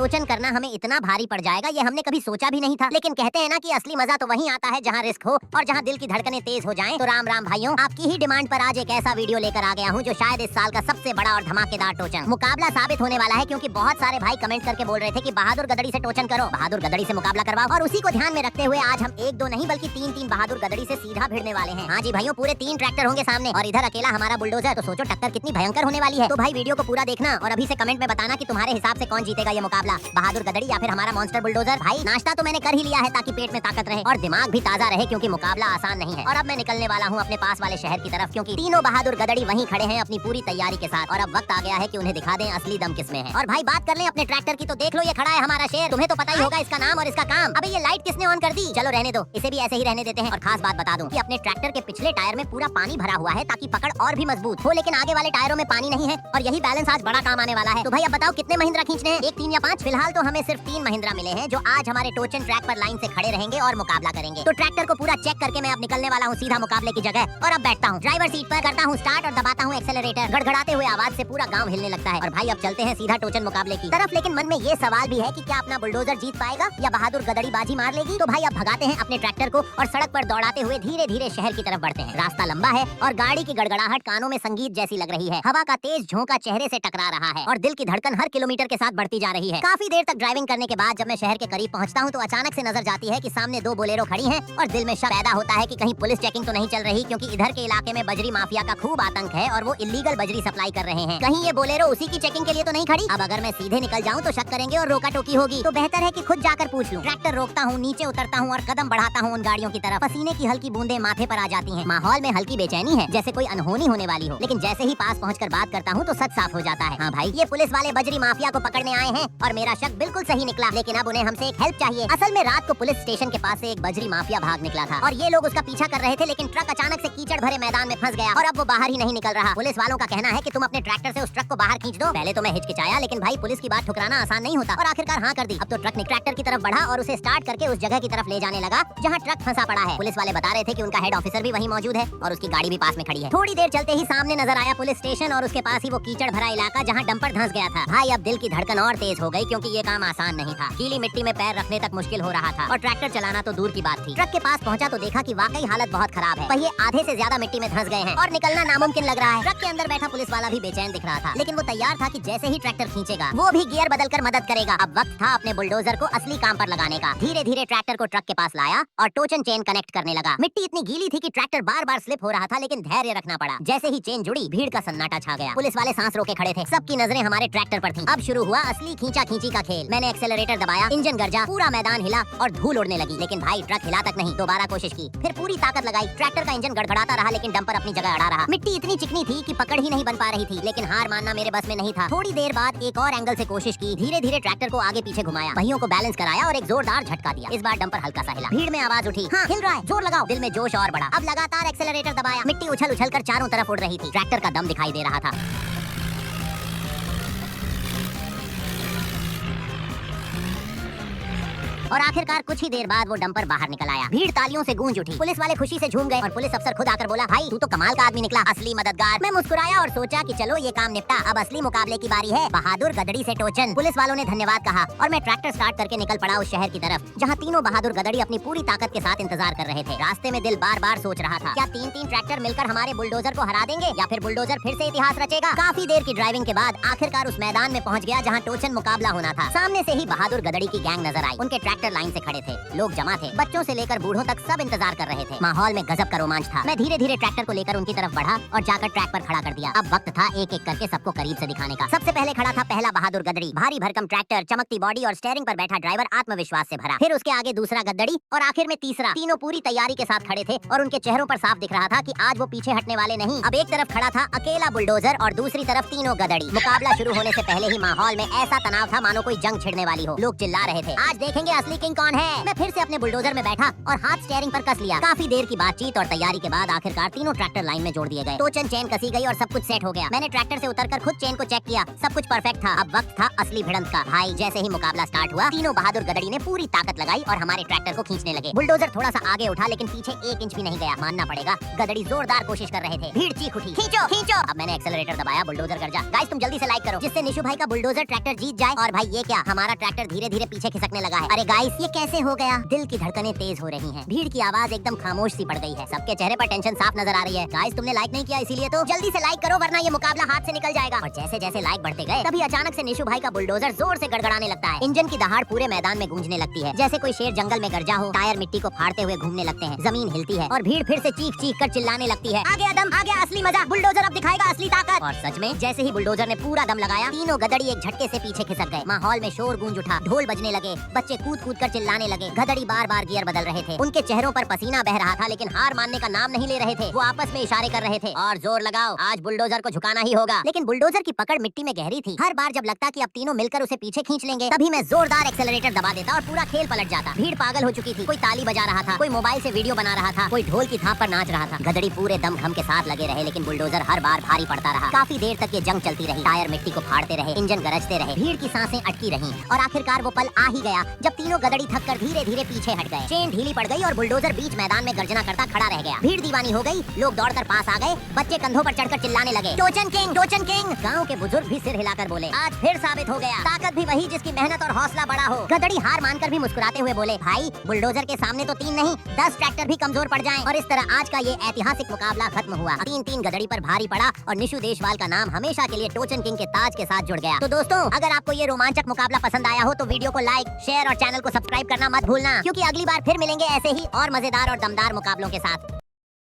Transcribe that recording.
टोचन करना हमें इतना भारी पड़ जाएगा ये हमने कभी सोचा भी नहीं था। लेकिन कहते हैं ना कि असली मजा तो वहीं आता है जहाँ रिस्क हो और जहाँ दिल की धड़कनें तेज हो जाएं। तो राम राम भाइयों, आपकी ही डिमांड पर आज एक ऐसा वीडियो लेकर आ गया हूँ जो शायद इस साल का सबसे बड़ा और धमाकेदार टोचन मुकाबला साबित होने वाला है। क्योंकि बहुत सारे भाई कमेंट करके बोल रहे थे कि बहादुर गदड़ी से टोचन करो, बहादुर गदड़ी से मुकाबला करवाओ। और उसी को ध्यान में रखते हुए आज हम एक दो नहीं बल्कि तीन बहादुर गदड़ी से सीधा भिड़ने वाले हैं। हाँ जी भाइयों, पूरे 3 ट्रैक्टर होंगे सामने और इधर अकेला हमारा बुलडोजर। तो सोचो टक्कर कितनी भयंकर होने वाली है। तो भाई वीडियो को पूरा देखना और अभी से कमेंट में बताना कि तुम्हारे हिसाब से कौन जीतेगा ये मुकाबला, बहादुर गदड़ी या फिर हमारा मॉन्स्टर बुलडोजर। भाई नाश्ता तो मैंने कर ही लिया है ताकि पेट में ताकत रहे और दिमाग भी ताजा रहे, क्योंकि मुकाबला आसान नहीं है। और अब मैं निकलने वाला हूँ अपने पास वाले शहर की तरफ, क्योंकि तीनों बहादुर गदड़ी वहीं खड़े हैं अपनी पूरी तैयारी के साथ। और अब वक्त आ गया है कि उन्हें दिखा दें असली दम किसमें है। और भाई बात कर लें अपने ट्रैक्टर की, तो देख लो ये खड़ा है हमारा शेर। तुम्हें तो पता ही होगा इसका नाम और इसका काम। अबे ये लाइट किसने ऑन कर दी? चलो रहने दो, इसे भी ऐसे ही रहने देते हैं। और खास बात बता दूं कि अपने ट्रैक्टर के पिछले टायर में पूरा पानी भरा हुआ है ताकि पकड़ और भी मजबूत हो, लेकिन आगे वाले टायरों में पानी नहीं है और यही बैलेंस आज बड़ा काम आने वाला है। तो भाई अब बताओ कितने महिंद्रा खींचने हैं, 1, 3 या 5? फिलहाल तो हमें सिर्फ 3 महिंद्रा मिले हैं जो आज हमारे टोचन ट्रैक पर लाइन से खड़े रहेंगे और मुकाबला करेंगे। तो ट्रैक्टर को पूरा चेक करके मैं अब निकलने वाला हूँ सीधा मुकाबले की जगह। और अब बैठता हूँ ड्राइवर सीट पर, करता हूँ स्टार्ट और दबाता हूँ एक्सेलरेटर। गड़गड़ाते हुए आवाज से पूरा गाँव हिलने लगता है। और भाई अब चलते हैं सीधा टोचन मुकाबले की तरफ। लेकिन मन में ये सवाल भी है कि क्या अपना बुलडोजर जीत पाएगा या बहादुर गदड़ी बाजी मार लेगी। तो भाई अब भगाते हैं अपने ट्रैक्टर को और सड़क पर दौड़ाते हुए धीरे धीरे शहर की तरफ बढ़ते हैं। रास्ता लंबा है और गाड़ी की गड़गड़ाहट कानों में संगीत जैसी लग रही है। हवा का तेज झोंका चेहरे से टकरा रहा है और दिल की धड़कन हर किलोमीटर के साथ बढ़ती जा रही है। काफी देर तक ड्राइविंग करने के बाद जब मैं शहर के करीब पहुंचता हूं तो अचानक से नजर जाती है कि सामने 2 बोलेरो खड़ी हैं और दिल में शक पैदा होता है कि कहीं पुलिस चेकिंग तो नहीं चल रही, क्योंकि इधर के इलाके में बजरी माफिया का खूब आतंक है और वो इलीगल बजरी सप्लाई कर रहे हैं। कहीं ये बोलेरो उसी की चेकिंग के लिए तो नहीं खड़ी? अब अगर मैं सीधे निकल जाऊँ तो शक करेंगे और रोका टोकी होगी। तो बेहतर है कि खुद जाकर पूछ लूं। ट्रैक्टर रोकता हूँ, नीचे उतरता हूँ और कदम बढ़ाता हूँ उन गाड़ियों की तरफ। पसीने की हल्की बूंदें माथे पर आ जाती हैं। माहौल में हल्की बेचैनी है, जैसे कोई अनहोनी होने वाली हो। लेकिन जैसे ही पास पहुंचकर बात करता हूँ तो सच साफ हो जाता है। हाँ भाई, ये पुलिस वाले बजरी माफिया को पकड़ने आए हैं और मेरा शक बिल्कुल सही निकला। लेकिन अब उन्हें हमसे एक हेल्प चाहिए। असल में रात को पुलिस स्टेशन के पास से एक बजरी माफिया भाग निकला था और ये लोग उसका पीछा कर रहे थे, लेकिन ट्रक अचानक से कीचड़ भरे मैदान में फंस गया और अब वो बाहर ही नहीं निकल रहा। पुलिस वालों का कहना है कि तुम अपने ट्रैक्टर से उस ट्रक को बाहर खींच दो। पहले तो मैं हिचकिचाया, लेकिन भाई पुलिस की बात ठुकराना आसान नहीं होता और आखिरकार हाँ कर दी। अब तो ट्रक ने ट्रैक्टर की तरफ बढ़ा और उसे स्टार्ट करके उस जगह की तरफ ले जाने लगा जहाँ ट्रक फंसा पड़ा है। पुलिस वाले बता रहे थे कि उनका हेड ऑफिसर भी वहीं मौजूद है और उसकी गाड़ी भी पास में खड़ी है। थोड़ी देर चलते ही सामने नजर आया पुलिस स्टेशन और उसके पास ही वो कीचड़ भरा इलाका जहाँ डंपर धंस गया था। भाई अब दिल की धड़कन और तेज हो गई, क्योंकि ये काम आसान नहीं था। गीली मिट्टी में पैर रखने तक मुश्किल हो रहा था और ट्रैक्टर चलाना तो दूर की बात थी। ट्रक के पास पहुंचा तो देखा कि वाकई हालत बहुत खराब है। पहिए आधे से ज्यादा मिट्टी में धंस गए हैं और निकलना नामुमकिन लग रहा है। ट्रक के अंदर बैठा पुलिस वाला भी बेचैन दिख रहा था, लेकिन वो तैयार था कि जैसे ही ट्रैक्टर खींचेगा वो भी गियर बदलकर मदद करेगा। अब वक्त था अपने बुलडोजर को असली काम पर लगाने का। धीरे धीरे ट्रैक्टर को ट्रक के पास लाया और टोचन चेन कनेक्ट करने लगा। मिट्टी इतनी गीली थी कि ट्रैक्टर बार बार स्लिप हो रहा था, लेकिन धैर्य रखना पड़ा। जैसे ही चेन जुड़ी, भीड़ का सन्नाटा छा गया। पुलिस वाले सांस रोके खड़े थे, सबकी नजरें हमारे ट्रैक्टर पर थीं। अब शुरू हुआ असली खींचा खींची का खेल। मैंने एक्सेलरेटर दबाया, इंजन गरजा, पूरा मैदान हिला और धूल उड़ने लगी। लेकिन भाई ट्रक हिला तक नहीं। दोबारा कोशिश की, फिर पूरी ताकत लगाई। ट्रैक्टर का इंजन गड़गड़ाता रहा, लेकिन डंपर अपनी जगह अड़ा रहा। मिट्टी इतनी चिकनी थी कि पकड़ ही नहीं बन पा रही थी, लेकिन हार मानना मेरे बस में नहीं था। थोड़ी देर बाद एक और एंगल से कोशिश की। धीरे धीरे ट्रैक्टर को आगे पीछे घुमाया, पहियों को बैलेंस कराया और एक जोरदार झटका दिया। इस बार डंपर हल्का सा हिला। भीड़ में आवाज उठी, हाँ हिल रहा है, जोर लगाओ। दिल में जोश और बढ़ा। अब लगातार एक्सेलरेटर दबाया। मिट्टी उछल उछल कर चारों तरफ उड़ रही थी। ट्रैक्टर का दम दिखाई दे रहा था। और आखिरकार कुछ ही देर बाद वो डंपर बाहर निकल आया। भीड़ तालियों से गूंज उठी। पुलिस वाले खुशी से झूम गए और पुलिस अफसर खुद आकर बोला, भाई तू तो कमाल का आदमी निकला, असली मददगार। मैं मुस्कुराया और सोचा कि चलो ये काम निपटा, अब असली मुकाबले की बारी है, बहादुर गदड़ी से टोचन। पुलिस वालों ने धन्यवाद कहा और मैं ट्रैक्टर स्टार्ट करके निकल पड़ा उस शहर की तरफ जहाँ तीनों बहादुर गदड़ी अपनी पूरी ताकत के साथ इंतजार कर रहे थे। रास्ते में दिल बार बार सोच रहा था, क्या 3 ट्रैक्टर मिलकर हमारे बुलडोजर को हरा देंगे या फिर बुलडोजर फिर से इतिहास रचेगा। काफी देर की ड्राइविंग के बाद आखिरकार उस मैदान में पहुंच गया जहाँ टोचन मुकाबला होना था। सामने से ही बहादुर गदड़ी की गैंग नजर आई। उनके ट्रैक्टर लाइन से खड़े थे, लोग जमा थे, बच्चों से लेकर बूढ़ों तक सब इंतजार कर रहे थे। माहौल में गजब का रोमांच था। मैं धीरे धीरे ट्रैक्टर को लेकर उनकी तरफ बढ़ा और जाकर ट्रैक पर खड़ा कर दिया। अब वक्त था एक एक करके सबको करीब से दिखाने का। सबसे पहले खड़ा था पहला बहादुर गदड़ी, भारी भरकम ट्रैक्टर, चमकती बॉडी और स्टीयरिंग पर बैठा ड्राइवर आत्मविश्वास से भरा। फिर उसके आगे दूसरा गदड़ी और आखिर में तीसरा। तीनों पूरी तैयारी के साथ खड़े थे और उनके चेहरों पर साफ दिख रहा था कि आज वो पीछे हटने वाले नहीं। अब एक तरफ खड़ा था अकेला बुलडोजर और दूसरी तरफ तीनों गदड़ी। मुकाबला शुरू होने से पहले ही माहौल में ऐसा तनाव था मानो कोई जंग छिड़ने वाली हो। लोग चिल्ला रहे थे, आज देखेंगे असली किंग कौन है। मैं फिर से अपने बुलडोजर में बैठा और हाथ स्टीयरिंग पर कस लिया। काफी देर की बातचीत और तैयारी के बाद आखिरकार तीनों ट्रैक्टर लाइन में जोड़ दिए गए। टोचन चेन कसी गई और सब कुछ सेट हो गया। मैंने ट्रैक्टर से उतरकर खुद चेन को चेक किया, सब कुछ परफेक्ट था। अब वक्त था असली भिड़ंत का। भाई जैसे ही मुकाबला स्टार्ट हुआ, तीनों बहादुर गदड़ी ने पूरी ताकत लगाई और हमारे ट्रैक्टर को खींचने लगे। बुलडोजर थोड़ा सा आगे उठा लेकिन पीछे 1 इंच भी नहीं गया। मानना पड़ेगा, गदड़ी जोरदार कोशिश कर रहे थे। भीड़ चीख उठी, खींचो खींचो। अब मैंने एक्सेलरेटर दबाया, बुलडोजर कर जा। गाइस तुम जल्दी से लाइक करो जिससे निशु भाई का बुलडोजर ट्रैक्टर जीत जाए। और भाई ये क्या, हमारा ट्रैक्टर धीरे धीरे पीछे खिसकने लगा है। अरे गाइस ये कैसे हो गया। दिल की धड़कनें तेज हो रही हैं। भीड़ की आवाज एकदम खामोश सी पड़ गई है। सबके चेहरे पर टेंशन साफ नजर आ रही है। गाइस तुमने लाइक नहीं किया, इसीलिए तो जल्दी से लाइक करो वरना ये मुकाबला हाथ से निकल जाएगा। और जैसे जैसे लाइक बढ़ते गए, तभी अचानक से निशु भाई का बुलडोजर जोर से गड़गड़ाने लगता है। इंजन की दहाड़ पूरे मैदान में गूंजने लगती है, जैसे कोई शेर जंगल में गरजा हो। टायर मिट्टी को फाड़ते हुए घूमने लगते हैं, जमीन हिलती है और भीड़ फिर से चीख चीख कर चिल्लाने लगती है, आ गया दम, आ गया असली मजा, बुलडोजर अब दिखाएगा असली ताकत। और सच में जैसे ही बुलडोजर ने पूरा दम लगाया, तीनों गदड़ी एक झटके से पीछे खिसक गए। माहौल में शोर गूंज उठा, ढोल बजने लगे, बच्चे कूद कूद कर चिल्लाने लगे। गदड़ी बार बार गियर बदल रहे थे। उनके चेहरों पर पसीना बह रहा था लेकिन हार मानने का नाम नहीं ले रहे थे। वो आपस में इशारे कर रहे थे, और जोर लगाओ, आज बुलडोजर को झुकाना ही होगा। लेकिन बुलडोजर की पकड़ मिट्टी में गहरी थी। हर बार जब लगता कि अब तीनों मिलकर उसे पीछे खींच लेंगे, तभी मैं जोरदार एक्सेलरेटर दबा देता और पूरा खेल पलट जाता। भीड़ पागल हो चुकी थी। कोई ताली बजा रहा था, कोई मोबाइल से वीडियो बना रहा था, कोई ढोल की थाप पर नाच रहा था। गदड़ी पूरे दम खम के साथ लगे रहे लेकिन बुलडोजर हर बार भारी पड़ता रहा। काफी देर तक ये जंग चलती रही। टायर मिट्टी को फाड़ते रहे, इंजन गरजते रहे, भीड़ की सांसें अटकी रहीं और आखिरकार वो पल आ ही गया जब तीनों गदड़ी थक कर धीरे धीरे पीछे हट गए। चेन ढीली पड़ गई और बुलडोजर बीच मैदान में गर्जना करता खड़ा रह गया। भीड़ दीवानी हो गई, लोग दौड़कर पास आ गए, बच्चे कंधों पर चढ़कर चिल्लाने लगे, टोचन किंग, टोचन किंग। गांव के बुजुर्ग भी सिर हिलाकर बोले, आज फिर साबित हो गया, ताकत भी वही जिसकी मेहनत और हौसला बड़ा हो। गदड़ी हार मानकर भी मुस्कुराते हुए बोले, भाई बुलडोजर के सामने तो 3 नहीं 10 ट्रैक्टर भी कमजोर पड़ जाएं। और इस तरह आज का ये ऐतिहासिक मुकाबला खत्म हुआ। 3-3 गदड़ी पर भारी पड़ा और निशु देशवाल का नाम हमेशा के लिए टोचन किंग के ताज के साथ जुड़ गया। तो दोस्तों अगर आपको ये रोमांचक मुकाबला पसंद आया हो तो वीडियो को लाइक, शेयर और चैनल को सब्सक्राइब करना मत भूलना, क्योंकि अगली बार फिर मिलेंगे ऐसे ही और मजेदार और दमदार मुकाबलों के साथ।